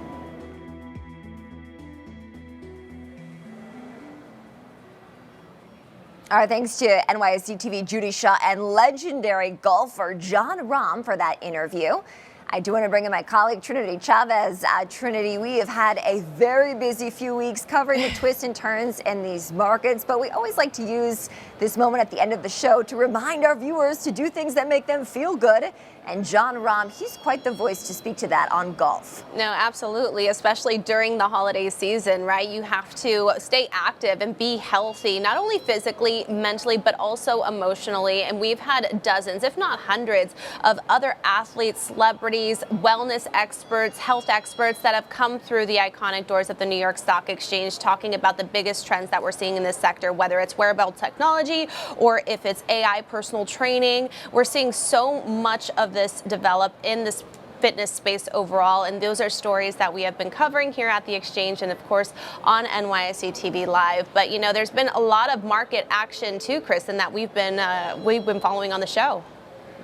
Our thanks to NYSE TV Judy Shaw and legendary golfer John Rahm for that interview. I do want to bring in my colleague Trinity Chavez. Trinity, we have had a very busy few weeks covering the twists and turns in these markets, but we always like to use this moment at the end of the show to remind our viewers to do things that make them feel good. And John Rahm, he's quite the voice to speak to that on golf. No, absolutely, especially during the holiday season, right? You have to stay active and be healthy, not only physically, mentally, but also emotionally. And we've had dozens, if not hundreds, of other athletes, celebrities, wellness experts, health experts that have come through the iconic doors of the New York Stock Exchange talking about the biggest trends that we're seeing in this sector, whether it's wearable technology or if it's AI personal training. We're seeing so much of this develop in this fitness space overall, and those are stories that we have been covering here at the exchange and of course on NYSE TV Live. But you know, there's been a lot of market action too, Kristen, that we've been following on the show.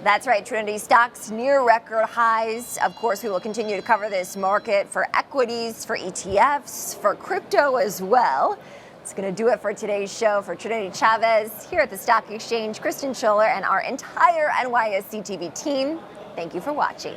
That's right, Trinity. Stocks near record highs. Of course, we will continue to cover this market for equities, for ETFs, for crypto as well. It's going to do it for today's show. For Trinity Chavez here at the Stock Exchange, Kristen Scholler, and our entire NYSE TV team, thank you for watching.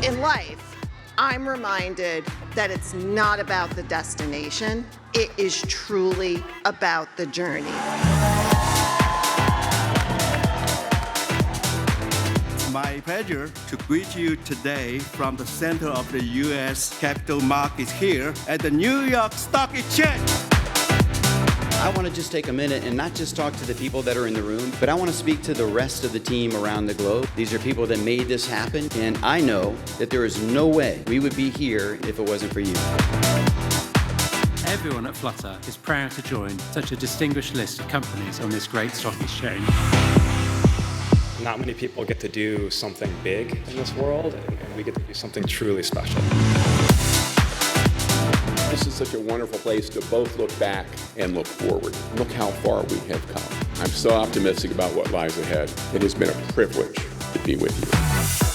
In life, I'm reminded that it's not about the destination, it is truly about the journey. My pleasure to greet you today from the center of the U.S. capital markets here at the New York Stock Exchange. I want to just take a minute and not just talk to the people that are in the room, but I want to speak to the rest of the team around the globe. These are people that made this happen, and I know that there is no way we would be here if it wasn't for you. Everyone at Flutter is proud to join such a distinguished list of companies on this great stock exchange. Not many people get to do something big in this world, and we get to do something truly special. This is such a wonderful place to both look back and look forward. Look how far we have come. I'm so optimistic about what lies ahead. It has been a privilege to be with you.